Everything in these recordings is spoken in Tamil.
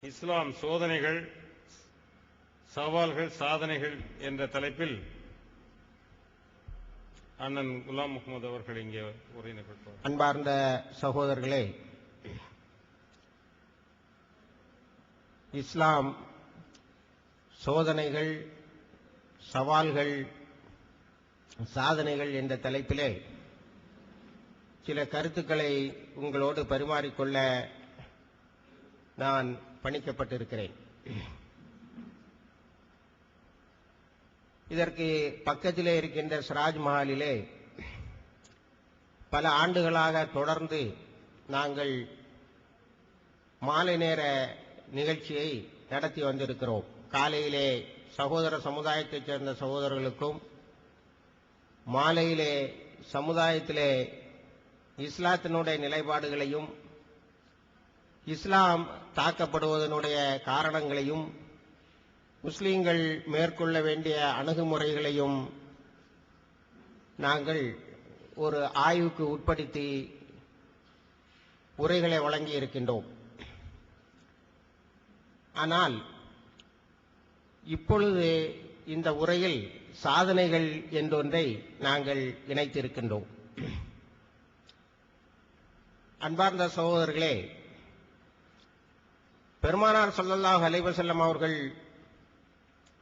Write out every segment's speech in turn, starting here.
இஸ்லாம் சோதனைகள், சவால்கள், சாதனைகள் என்ற தலைப்பில் அண்ணன் குலாம் முகமது அவர்கள் இங்கே உரை நிகழ்த்துவார். அன்பார்ந்த சகோதரர்களே, இஸ்லாம் சோதனைகள், சவால்கள், சாதனைகள் என்ற தலைப்பிலே சில கருத்துக்களை உங்களோடு பரிமாறிக்கொள்ள நான் பணிக்கப்பட்டிருக்கிறேன். இதற்கு பக்கத்திலே இருக்கின்ற சிராஜ் மஹாலிலே பல ஆண்டுகளாக தொடர்ந்து நாங்கள் மாலை நேர நிகழ்ச்சியை நடத்தி வந்திருக்கிறோம். காலையிலே சகோதர சமுதாயத்தைச் சேர்ந்த சகோதரர்களுக்கும், மாலையிலே சமுதாயத்திலே இஸ்லாத்தினுடைய நிலைப்பாடுகளையும், இஸ்லாம் தாக்கப்படுவதனுடைய காரணங்களையும், முஸ்லீம்கள் மேற்கொள்ள வேண்டிய அணுகுமுறைகளையும் நாங்கள் ஒரு ஆய்வுக்கு உட்படுத்தி உரைகளை வழங்கி இருக்கின்றோம். ஆனால் இப்பொழுது இந்த உரையில் சாதனைகள் என்றொன்றை நாங்கள் இணைத்திருக்கின்றோம். அன்பார்ந்த சகோதரர்களே, பெருமானார் ஸல்லல்லாஹு அலைஹி வஸல்லம் அவர்கள்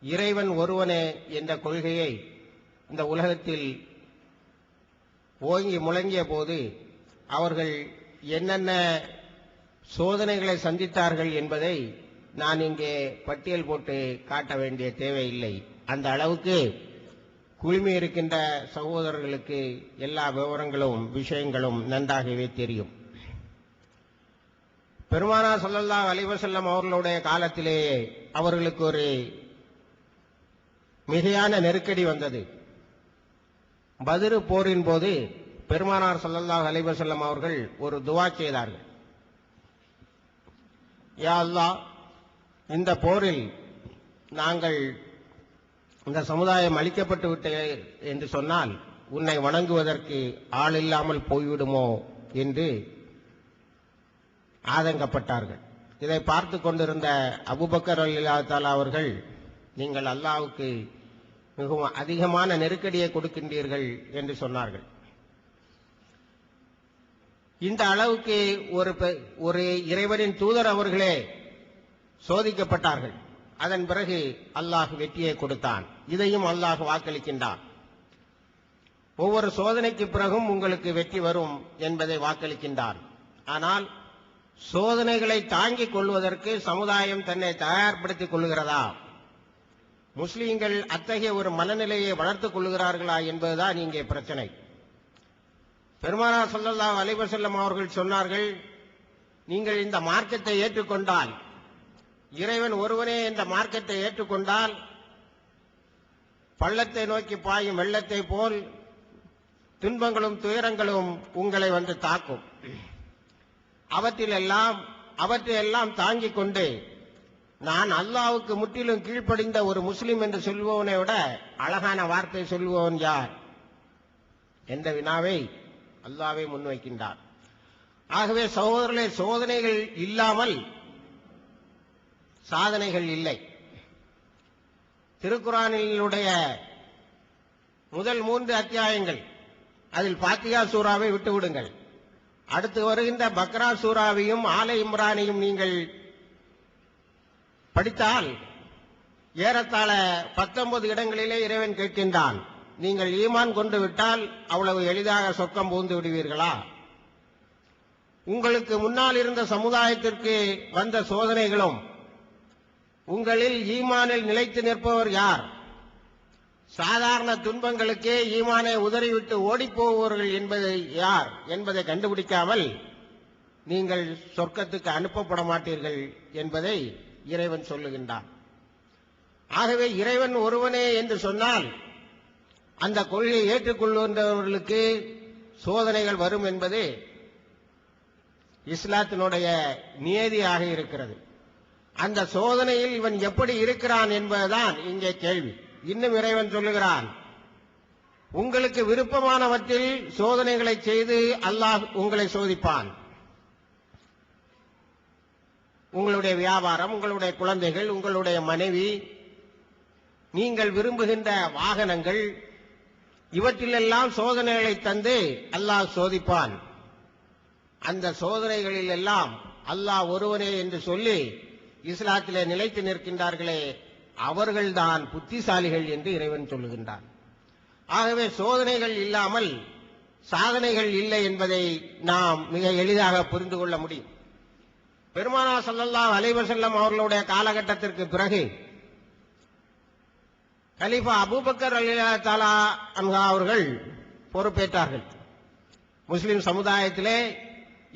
இறைவன் ஒருவனே என்ற கொள்கையை இந்த உலகத்தில் ஓங்கி முழங்கிய போது அவர்கள் என்னென்ன சோதனைகளை சந்தித்தார்கள் என்பதை நான் இங்கே பட்டியல் போட்டு காட்ட வேண்டிய தேவையில்லை. அந்த அளவுக்கு குழுமி இருக்கின்ற சகோதரர்களுக்கு எல்லா விவரங்களும் விஷயங்களும் நன்றாகவே தெரியும். பெருமானார் ஸல்லல்லாஹு அலைஹி வஸல்லம் அவர்களுடைய காலத்திலேயே அவர்களுக்கு ஒரு மிகையான நெருக்கடி வந்தது. பத்ர் போரின் போது பெருமானார் ஸல்லல்லாஹு அலைஹி வஸல்லம் அவர்கள் ஒரு துஆ செய்தார்கள். யா அல்லாஹ், இந்த போரில் நாங்கள் இந்த சமுதாயம் அழிக்கப்பட்டு விட்டது என்று சொன்னால் உன்னை வணங்குவதற்கு ஆள் இல்லாமல் போய்விடுமோ என்று ஆதங்கப்பட்டார்கள். இதை பார்த்து கொண்டிருந்த அபூபக்கர் ரலியல்லாஹு தஆலா அவர்கள், நீங்கள் அல்லாஹ்வுக்கு மிகவும் அதிகமான நெருக்கடியை கொடுக்கின்றீர்கள் என்று சொன்னார்கள். இந்த அளவுக்கு ஒரு இறைவனின் தூதர் அவர்களே சோதிக்கப்பட்டார்கள். அதன் பிறகு அல்லாஹ் வெற்றியை கொடுத்தான். இதையும் அல்லாஹ் வாக்களிக்கின்றான். ஒவ்வொரு சோதனைக்கு பிறகும் உங்களுக்கு வெற்றி வரும் என்பதை வாக்களிக்கின்றான். ஆனால் சோதனைகளை தாங்கிக் கொள்வதற்கு சமுதாயம் தன்னை தயார்படுத்திக் கொள்கிறதா? முஸ்லீம்கள் அத்தகைய ஒரு மனநிலையை வளர்த்துக் கொள்கிறார்களா என்பதுதான் இங்கே பிரச்சனை. பெருமானார் ஸல்லல்லாஹு அலைஹி வஸல்லம் அவர்கள் சொன்னார்கள், நீங்கள் இந்த மார்க்கத்தை ஏற்றுக்கொண்டால், இறைவன் ஒருவனே என்ற மார்க்கத்தை ஏற்றுக்கொண்டால், பள்ளத்தை நோக்கி பாயும் வெள்ளத்தை போல் துன்பங்களும் துயரங்களும் உங்களை வந்து தாக்கும். அவற்றையெல்லாம் தாங்கிக் கொண்டு நான் அல்லாஹ்வுக்கு முற்றிலும் கீழ்ப்படிந்த ஒரு முஸ்லிம் என்று சொல்பவனை விட அழகான வார்த்தை சொல்பவன் யார் என்ற வினாவை அல்லாஹ்வே முன்வைக்கின்றார். ஆகவே சகோதரர்களே, சோதனைகள் இல்லாமல் சாதனைகள் இல்லை. திருக்குர்ஆனினுடைய முதல் 3 அத்தியாயங்கள், அதில் ஃபாத்திஹா சூராவை விட்டுவிடுங்கள். அடுத்து வருகின்ற பக்ரா சூராவையும் ஆல இம்ரானையும் நீங்கள் படித்தால் ஏறத்தாழ 19 இடங்களிலே இறைவன் கேட்கின்றான், நீங்கள் ஈமான் கொண்டு விட்டால் அவ்வளவு எளிதாக சொர்க்கம் புகுந்து விடுவீர்களா? உங்களுக்கு முன்னால் இருந்த சமுதாயத்திற்கு வந்த சோதனைகளும், உங்களில் ஈமானில் நிலைத்து நிற்பவர் யார்? சாதாரண துன்பங்களுக்கே ஈமானை உதறிவிட்டு ஓடிப்போவர்கள் என்பது யார் என்பதை கண்டுபிடிக்காமல் நீங்கள் சொர்க்கத்துக்கு அனுப்பப்பட மாட்டீர்கள் என்பதை இறைவன் சொல்லுகின்றான். ஆகவே இறைவன் ஒருவனே என்று சொன்னால் அந்த கொள்கையை ஏற்றுக்கொள்கின்றவர்களுக்கு சோதனைகள் வரும் என்பது இஸ்லாத்தினுடைய நியதியாக இருக்கிறது. அந்த சோதனையில் இவன் எப்படி இருக்கிறான் என்பதுதான் இங்கே கேள்வி. இன்னும் இறைவன் சொல்லுகிறான், உங்களுக்கு விருப்பமானவற்றில் சோதனைகளை செய்து அல்லாஹ் உங்களை சோதிப்பான். உங்களுடைய வியாபாரம், உங்களுடைய குழந்தைகள், உங்களுடைய மனைவி, நீங்கள் விரும்புகின்ற வாகனங்கள், இவற்றிலெல்லாம் சோதனைகளை தந்து அல்லாஹ் சோதிப்பான். அந்த சோதனைகளில் எல்லாம் அல்லாஹ் ஒருவனே என்று சொல்லி இஸ்லாத்திலே நிலைத்து நிற்கின்றார்களே, அவர்கள்தான் புத்திசாலிகள் என்று இறைவன் சொல்லுகின்றான். ஆகவே சோதனைகள் இல்லாமல் சாதனைகள் இல்லை என்பதை நாம் மிக எளிதாக புரிந்து கொள்ள முடியும். பெருமானார் ஸல்லல்லாஹு அலைஹி வஸல்லம் அவர்களுடைய காலகட்டத்திற்கு பிறகு கலீஃபா அபூபக்கர் ரலியல்லாஹு தஆலா அன்ஹு அவர்கள் பொறுப்பேற்றார்கள். முஸ்லிம் சமுதாயத்திலே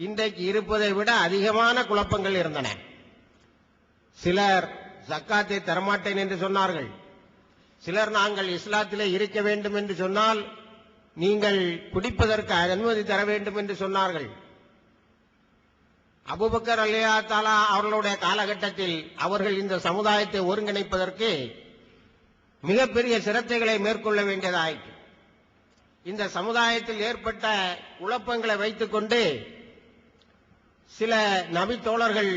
இன்றைக்கு இருப்பதை விட அதிகமான குழப்பங்கள் இருந்தன. சிலர் ஜக்காத்தை தரமாட்டேன் என்று சொன்னார்கள். சிலர் நாங்கள் இஸ்லாத்திலே இருக்க வேண்டும் என்று சொன்னால் நீங்கள் குடிப்பதற்கு அனுமதி தர வேண்டும் என்று சொன்னார்கள். அபூபக்கர் ரலியல்லாஹு தஆலா அவர்களுடைய காலகட்டத்தில் அவர்கள் இந்த சமுதாயத்தை ஒருங்கிணைப்பதற்கு மிகப்பெரிய சிரத்தைகளை மேற்கொள்ள வேண்டியதாயிற்று. இந்த சமுதாயத்தில் ஏற்பட்ட குழப்பங்களை வைத்துக் கொண்டு சில நபி தோழர்கள்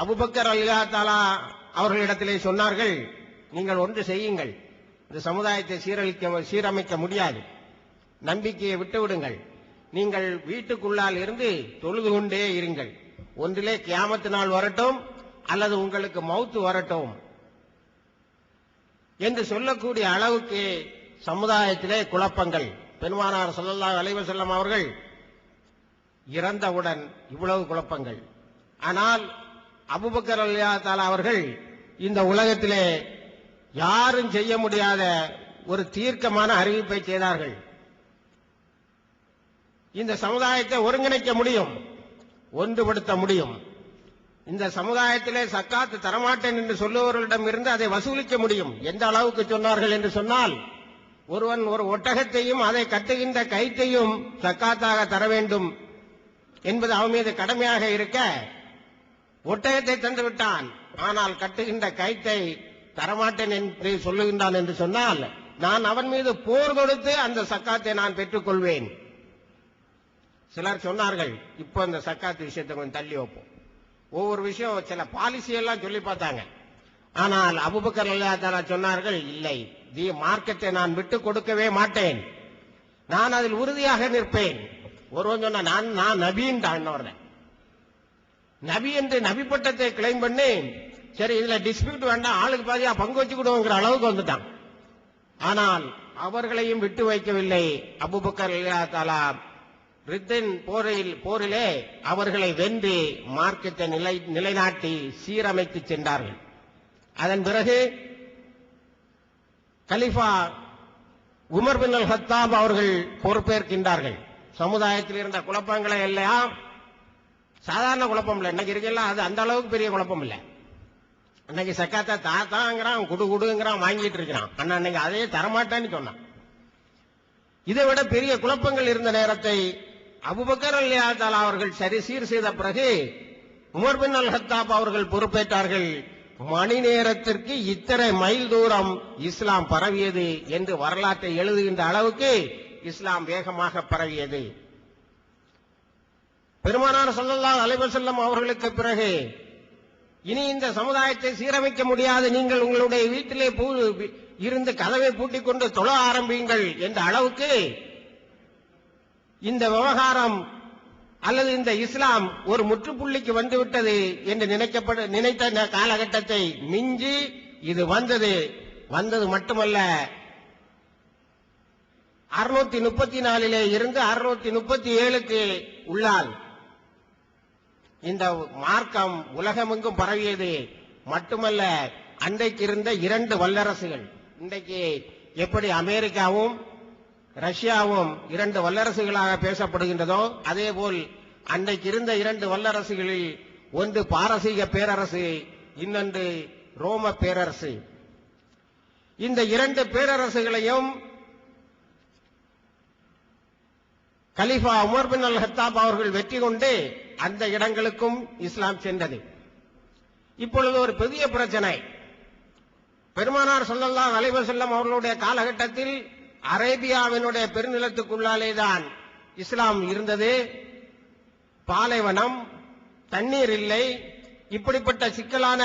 அபூபக்கர் ரலியல்லாஹு தஆலா அவர்களிடத்திலே சொன்னார்கள், நீங்கள் ஒன்று செய்யுங்கள், இந்த சமுதாயத்தை சீரமைக்க முடியாது, நம்பிக்கையை விட்டுவிடுங்கள், நீங்கள் வீட்டுக்குள்ளால் இருந்து தொழுது கொண்டே இருங்கள், ஒன்றிலே கியாமத்து நாள் வரட்டும் அல்லது உங்களுக்கு மௌத்து வரட்டும் என்று சொல்லக்கூடிய அளவுக்கு சமுதாயத்திலே குழப்பங்கள். பெருமானார் ஸல்லல்லாஹு அலைஹி வஸல்லம் அவர்கள் இறந்தவுடன் இவ்வளவு குழப்பங்கள். ஆனால் அபூபக்கர் ரலியல்லாஹு தஆலா அவர்கள் இந்த உலகத்திலே யாரும் செய்ய முடியாத ஒரு தீர்க்கமான அறிவிப்பை செய்தார்கள். இந்த சமுதாயத்தை ஒருங்கிணைக்க முடியும், ஒன்றுபடுத்த முடியும். இந்த சமுதாயத்திலே சக்காத்து தரமாட்டேன் என்று சொல்லுபவர்களிடம் இருந்து அதை வசூலிக்க முடியும். எந்த அளவுக்கு சொன்னார்கள் என்று சொன்னால், ஒருவன் ஒரு ஒட்டகத்தையும் அதை கட்டுகின்ற கயிற்றையும் சக்காத்தாக தர வேண்டும் என்பது அவன் மீது கடமையாக இருக்க, ஒட்டகத்தை தந்து விட்டான், ஆனால் கட்டுகின்ற கயிற்றை தரமாட்டேன் என்று சொல்லுகின்றான் என்று சொன்னால், நான் அவன் மீது போர் கொடுத்து அந்த சக்காத்தை நான் பெற்றுக் கொள்வேன். சிலர் சொன்னார்கள், இப்போ அந்த சக்காத்து விஷயத்தை கொஞ்சம் தள்ளி வைப்போம். ஒவ்வொரு விஷயம் சில பாலிசி எல்லாம் சொல்லி பார்த்தாங்க. ஆனால் அபூபக்கர் ரலியல்லாஹு தஆலா சொன்னார்கள், இல்லை, மார்க்கத்தை நான் விட்டு கொடுக்கவே மாட்டேன், நான் அதில் உறுதியாக நிற்பேன். ஒருவன் சொன்ன நான் நபின்றான், நபி என்று நபி பட்டத்தை கிளைம் பண்ணி, சரி இதுல டிஸ்பியூட் வேண்டாம், ஆளுக்கு பாதியா பங்கு வச்சுக்கிடுவோங்கிற அளவுக்கு வந்துட்டான். ஆனால் அவர்களையும் விட்டு வைக்கவில்லை அபூபக்கர் ரலியல்லாஹு தஆலா. ரித்தின் போரிலே அவர்களை வென்று மார்க்கத்தை நிலைநாட்டி சீரமைத்து சென்றார்கள். அதன் பிறகு கலீஃபா உமர் பின் அல் ஹத்தாப் அவர்கள் பொறுப்பேற்கின்றார்கள். சமுதாயத்தில் இருந்த குழப்பங்களை எல்லாம் சாதாரண குழப்பம் இல்லை, இன்னைக்கு இருக்கலாம், அது அந்த அளவுக்கு பெரிய குழப்பம் இல்லை. அன்னைக்கு சக்காத்தை தாத்தாங்கிறான், குடுங்கிறான், வாங்கிட்டு இருக்கிறான். அண்ணா அன்னைக்கு அதையே தரமாட்டேன்னு சொன்னான். இதை விட பெரிய குழப்பங்கள் இருந்த நேரத்தை அபூபக்கர் ரலியல்லாஹு தஆலா அவர்கள் சீர் செய்த பிறகு உமர் பின் அல் ஹத்தாப் அவர்கள் பொறுப்பேற்றார்கள். மணி நேரத்திற்கு இத்தனை மைல் தூரம் இஸ்லாம் பரவியது என்று வரலாற்றை எழுதுகின்ற அளவுக்கு இஸ்லாம் வேகமாக பரவியது. பெருமானார் ஸல்லல்லாஹு அலைஹி வஸல்லம் அவர்களுக்கு பிறகு இனி இந்த சமுதாயத்தை சீரமைக்க முடியாது, நீங்கள் உங்களுடைய வீட்டிலே இருந்து கதவை பூட்டிக் கொண்டு தொழ ஆரம்பியுங்கள் என்ற அளவுக்கு இந்த விவகாரம் அல்லது இந்த இஸ்லாம் ஒரு முற்றுப்புள்ளிக்கு வந்துவிட்டது என்று நினைத்த காலகட்டத்தை மிஞ்சி இது வந்தது மட்டுமல்ல, 634 இருந்து 637க்கு உள்ளால் இந்த மார்க்கம் உலகமெங்கும் பரவியது மட்டுமல்ல, அன்றைக்கு இருந்த 2 வல்லரசுகள், இன்றைக்கு எப்படி அமெரிக்காவும் ரஷ்யாவும் 2 வல்லரசுகளாக பேசப்படுகின்றதோ, அதேபோல் அன்றைக்கு இருந்த 2 வல்லரசுகளில் ஒன்று பாரசீக பேரரசு, இன்னொன்று ரோம பேரரசு. இந்த 2 பேரரசுகளையும் கலீஃபா உமர் பின் அல் ஹத்தாப் அவர்கள் வெற்றி கொண்டு அந்த இடங்களுக்கும் இஸ்லாம் சென்றது. இப்பொழுது ஒரு பெரிய பிரச்சனை, பெருமானார் ஸல்லல்லாஹு அலைஹி வஸல்லம் அவர்களுடைய காலகட்டத்தில் அரேபியாவினுடைய பெருநிலத்துக்குள்ளாலேதான் இஸ்லாம் இருந்தது. பாலைவனம், தண்ணீர் இல்லை, இப்படிப்பட்ட சிக்கலான